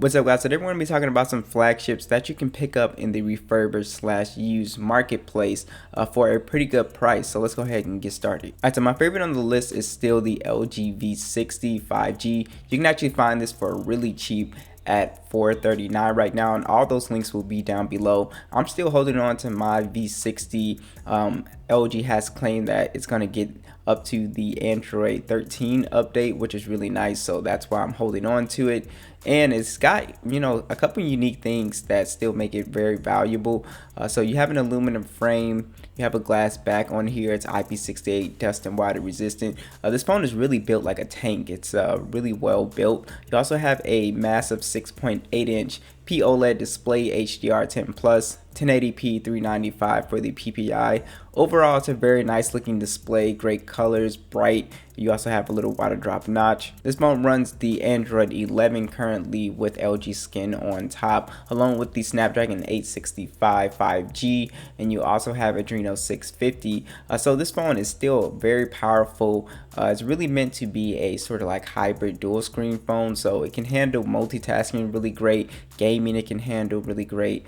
What's up, guys? Today we're going to be talking about some flagships that you can pick up in the refurbished/used marketplace for a pretty good price. So let's go ahead and get started. Alright, so my favorite on the list is still the LG V60 5G. You can actually find this for really cheap at $439 right now, and all those links will be down below. I'm still holding on to my V60. LG has claimed that it's going to get up to the Android 13 update, which is really nice, so that's why I'm holding on to it. And it's got, a couple unique things that still make it very valuable. So you have an aluminum frame, you have a glass back on here, it's IP68 dust and water resistant. This phone is really built like a tank. It's really well built. You also have a massive 6.8-inch POLED display, HDR10+, 1080p 395 for the PPI. Overall, it's a very nice looking display, great colors, bright. You also have a little water drop notch. This phone runs the Android 11 currently with LG skin on top, along with the Snapdragon 865 5G, and you also have Adreno 650. So this phone is still very powerful. It's really meant to be a sort of like hybrid dual screen phone, so it can handle multitasking really great. Gaming it can handle really great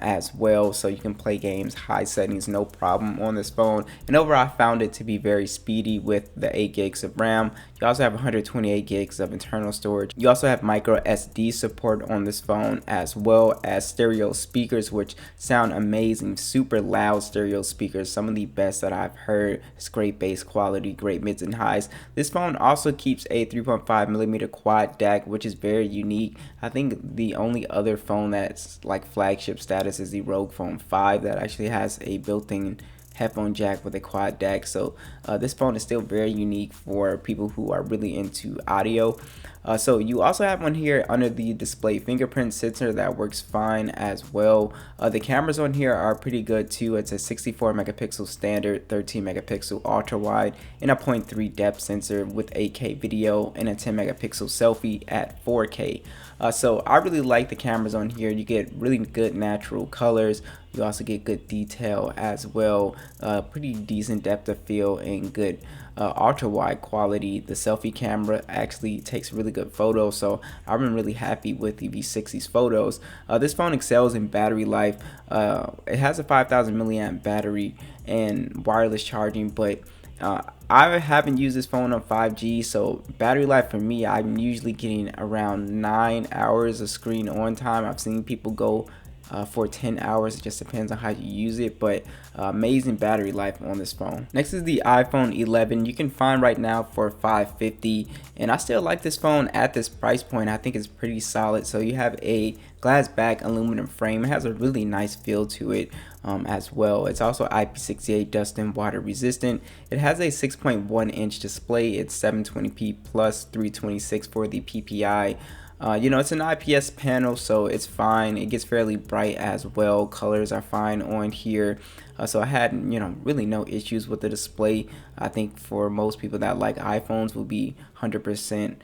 as well, so you can play games high settings no problem on this phone. And overall, I found it to be very speedy with the 8 gigs of RAM. You also have 128 gigs of internal storage. You also have micro SD support on this phone, as well as stereo speakers, which sound amazing. Super loud stereo speakers, some of the best that I've heard. It's great bass quality, great mids and highs. This phone also keeps a 3.5mm quad DAC, which is very unique. I think the only other phone that's like flagship status is the Rogue Phone 5 that actually has a built-in headphone jack with a quad DAC. So this phone is still very unique for people who are really into audio. So you also have one here under the display fingerprint sensor that works fine as well. The cameras on here are pretty good too. It's a 64 megapixel standard, 13 megapixel ultra wide, and a 0.3 depth sensor with 8K video and a 10 megapixel selfie at 4K. So I really like the cameras on here. You get really good natural colors. You also get good detail as well, pretty decent depth of field and good ultra wide quality. The selfie camera actually takes really good photos, so I've been really happy with the V60's photos. This phone excels in battery life. It has a 5,000 milliamp battery and wireless charging, but I haven't used this phone on 5G, so battery life for me, I'm usually getting around 9 hours of screen on time. I've seen people go for 10 hours. It just depends on how you use it, but amazing battery life on this phone. Next is the iPhone 11. You can find right now for $550, and I still like this phone at this price point. I think it's pretty solid. So you have a glass back aluminum frame. It has a really nice feel to it as well. It's also IP68 dust and water resistant. It has a 6.1-inch display. It's 720p plus 326 for the PPI. It's an IPS panel, so it's fine. It gets fairly bright as well. Colors are fine on here. So I had, really no issues with the display. I think for most people that like iPhones will be 100%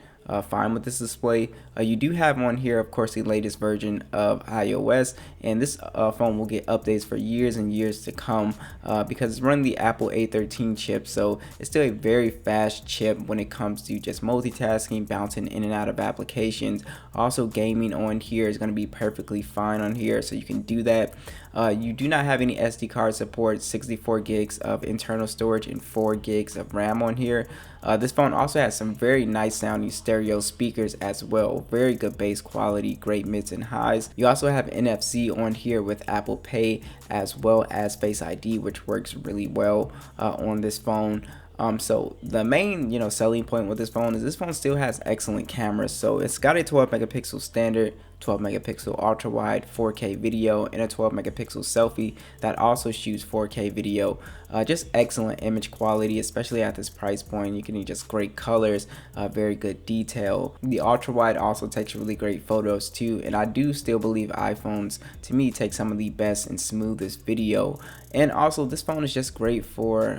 fine with this display. You do have on here, of course, the latest version of iOS, and this phone will get updates for years and years to come because it's running the Apple A13 chip, so it's still a very fast chip when it comes to just multitasking, bouncing in and out of applications. Also, gaming on here is going to be perfectly fine on here, so you can do that. You do not have any SD card support, 64 gigs of internal storage and 4 gigs of RAM on here. This phone also has some very nice sounding stereo speakers as well. Very good bass quality, great mids and highs. You also have NFC on here with Apple Pay as well as Face ID, which works really well on this phone. So the main, selling point with this phone is this phone still has excellent cameras. So it's got a 12 megapixel standard, 12 megapixel ultra wide 4K video, and a 12 megapixel selfie that also shoots 4K video. Just excellent image quality, especially at this price point. You can get just great colors, very good detail. The ultra wide also takes really great photos too, and I do still believe iPhones to me take some of the best and smoothest video. And also this phone is just great for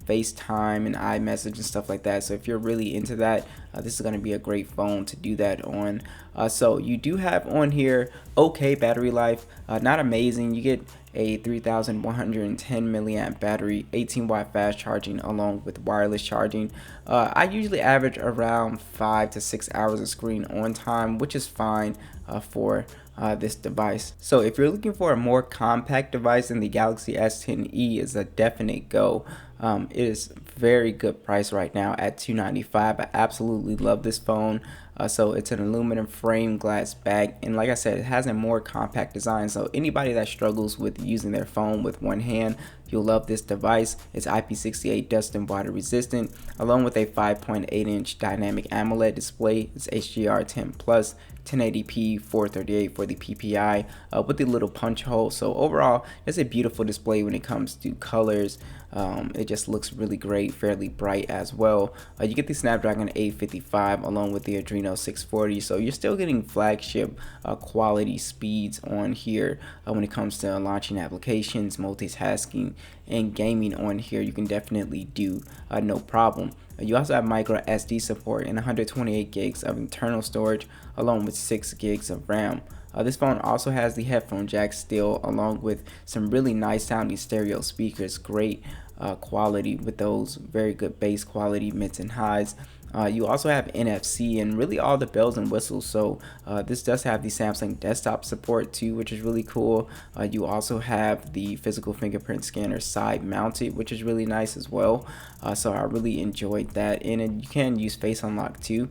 FaceTime and iMessage and stuff like that. So if you're really into that, this is going to be a great phone to do that on. So you do have on here okay battery life, not amazing. You get a 3110 milliamp battery, 18-watt fast charging along with wireless charging. I usually average around 5 to 6 hours of screen on time, which is fine for this device. So if you're looking for a more compact device, then the Galaxy S10e is a definite go. It is very good price right now at $295. I absolutely love this phone. So it's an aluminum frame glass back, and like I said, it has a more compact design, so anybody that struggles with using their phone with one hand, you'll love this device. It's IP68 dust and water resistant, along with a 5.8-inch dynamic AMOLED display. It's HDR10 plus, 1080p 438 for the PPI, with the little punch hole. So overall, it's a beautiful display when it comes to colors. It just looks really great, fairly bright as well. You get the Snapdragon 855 along with the Adreno 640, so you're still getting flagship quality speeds on here when it comes to launching applications, multitasking, and gaming on here. You can definitely do no problem. You also have micro SD support and 128 gigs of internal storage along with 6 gigs of RAM. This phone also has the headphone jack still, along with some really nice sounding stereo speakers. Great quality with those, very good bass quality, mids and highs. You also have NFC and really all the bells and whistles. So this does have the Samsung desktop support too, which is really cool. You also have the physical fingerprint scanner side mounted, which is really nice as well. So I really enjoyed that, and you can use Face Unlock too.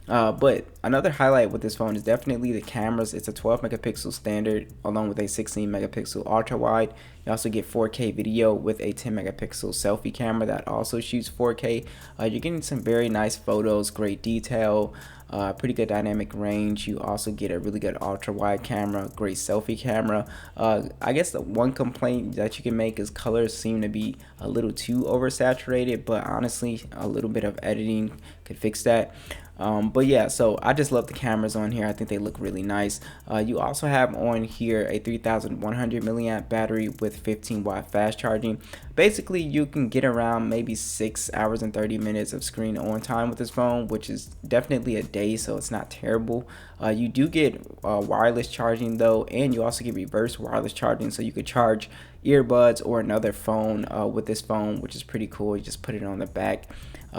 But another highlight with this phone is definitely the cameras. It's a 12 megapixel standard along with a 16 megapixel ultra wide. You also get 4K video with a 10 megapixel selfie camera that also shoots 4K. You're getting some very nice photos, great detail, pretty good dynamic range. You also get a really good ultra wide camera, great selfie camera. I guess the one complaint that you can make is colors seem to be a little too oversaturated, but honestly a little bit of editing could fix that. But yeah, so I just love the cameras on here. I think they look really nice. You also have on here a 3100 milliamp battery with 15-watt fast charging. Basically, you can get around maybe 6 hours and 30 minutes of screen on time with this phone, which is definitely a day, so it's not terrible. You do get wireless charging though, and you also get reverse wireless charging, so you could charge earbuds or another phone with this phone, which is pretty cool. You just put it on the back.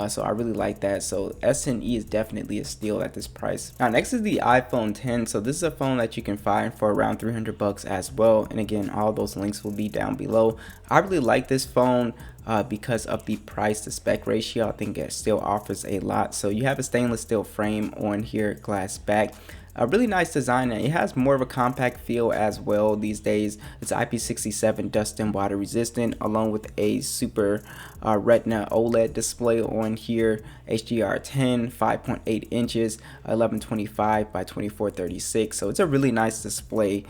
So I really like that. So S10e is definitely a steal at this price. Now next is the iPhone 10. So this is a phone that you can find for around $300 as well. And again, all those links will be down below. I really like this phone because of the price to spec ratio. I think it still offers a lot. So you have a stainless steel frame on here, glass back. A really nice design, and it has more of a compact feel as well these days. It's IP67 dust and water resistant, along with a super retina OLED display on here, HDR10, 5.8 inches, 1125 by 2436. So it's a really nice display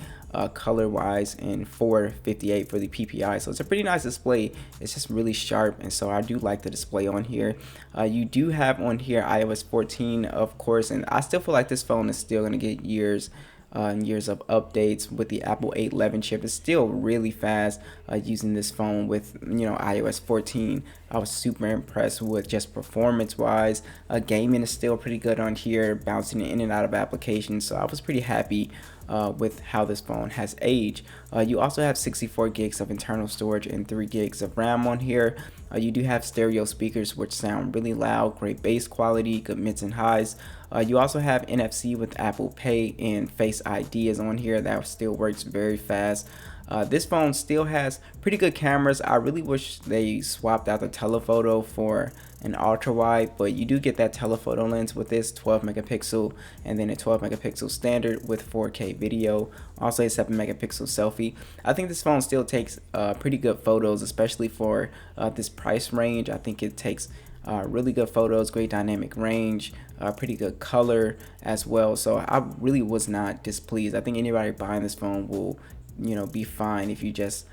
color wise, and 458 for the PPI. So it's a pretty nice display. It's just really sharp, and so I do like the display on here. You do have on here iOS 14, of course, and I still feel like this phone is still going to get years and years of updates with the Apple 811 chip. It's still really fast using this phone with iOS 14. I was super impressed with just performance wise. Gaming is still pretty good on here, bouncing in and out of applications, so I was pretty happy with how this phone has aged. You also have 64 gigs of internal storage and 3 gigs of RAM on here. You do have stereo speakers which sound really loud, great bass quality, good mids and highs. You also have NFC with Apple Pay, and Face ID is on here. That still works very fast. This phone still has pretty good cameras. I really wish they swapped out the telephoto for an ultra wide, but you do get that telephoto lens with this 12 megapixel and then a 12 megapixel standard with 4K video, also a 7 megapixel selfie. I think this phone still takes pretty good photos, especially for this price range. I think it takes really good photos, great dynamic range, pretty good color as well. So I really was not displeased. I think anybody buying this phone will be fine if you just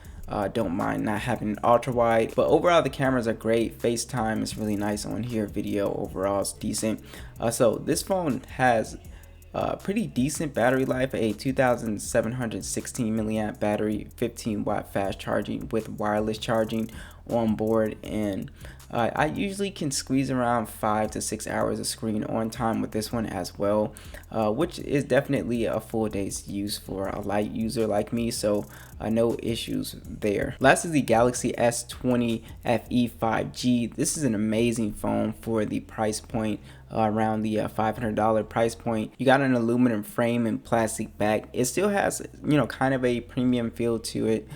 don't mind not having an ultra wide. But overall, the cameras are great. FaceTime is really nice on here. Video overall is decent. So this phone has pretty decent battery life, a 2716 milliamp battery, 15-watt fast charging with wireless charging on board, and I usually can squeeze around 5 to 6 hours of screen on time with this one as well, which is definitely a full day's use for a light user like me, so no issues there. Last is the Galaxy S20 FE 5G. This is an amazing phone for the price point, around the $500 price point. You got an aluminum frame and plastic back. It still has, kind of a premium feel to it.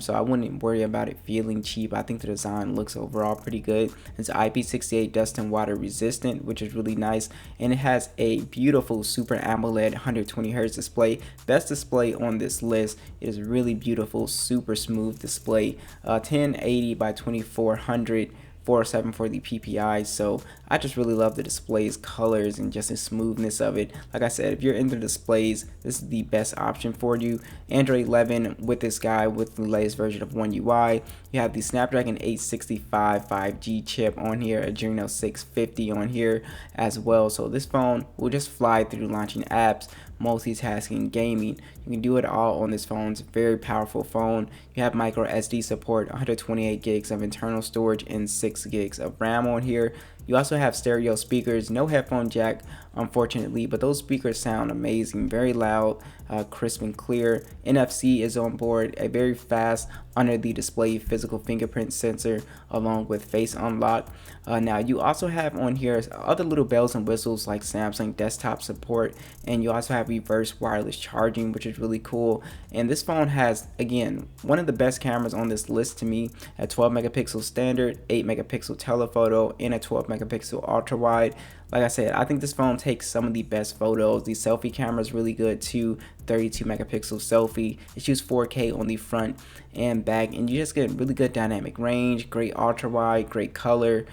So I wouldn't worry about it feeling cheap. I think the design looks overall pretty good. It's IP68 dust and water resistant, which is really nice, and it has a beautiful Super AMOLED 120 Hz display. Best display on this list. It is really beautiful, super smooth display. 1080 by 2400. 407 for the PPI, so I just really love the display's colors and just the smoothness of it. Like I said, if you're into displays, this is the best option for you. Android 11 with this guy with the latest version of One UI. You have the Snapdragon 865 5G chip on here, Adreno 650 on here as well. So this phone will just fly through launching apps, multitasking, gaming. You can do it all on this phone. It's a very powerful phone. You have micro SD support, 128 gigs of internal storage, and 6 gigs of RAM on here. You also have stereo speakers, no headphone jack, unfortunately, but those speakers sound amazing, very loud, crisp and clear. NFC is on board, a very fast under the display physical fingerprint sensor along with face unlock. Now you also have on here other little bells and whistles like Samsung desktop support, and you also have reverse wireless charging, which is really cool. And this phone has, again, one of the best cameras on this list to me, a 12 megapixel standard, 8 megapixel telephoto, and a 12 megapixel ultra wide. Like I said, I think this phone takes some of the best photos. The selfie camera is really good too, 32 megapixel selfie. It shoots 4K on the front and back, and you just get really good dynamic range, great ultra wide, great color,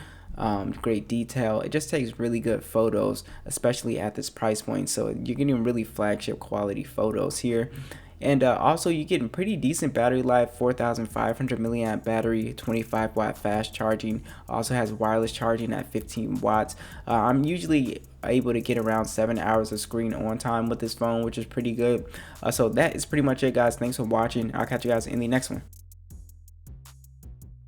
great detail. It just takes really good photos, especially at this price point. So you're getting really flagship quality photos here. And also you get pretty decent battery life, 4,500 milliamp battery, 25 watt fast charging. Also has wireless charging at 15 watts. I'm usually able to get around 7 hours of screen on time with this phone, which is pretty good. So that is pretty much it, guys. Thanks for watching. I'll catch you guys in the next one.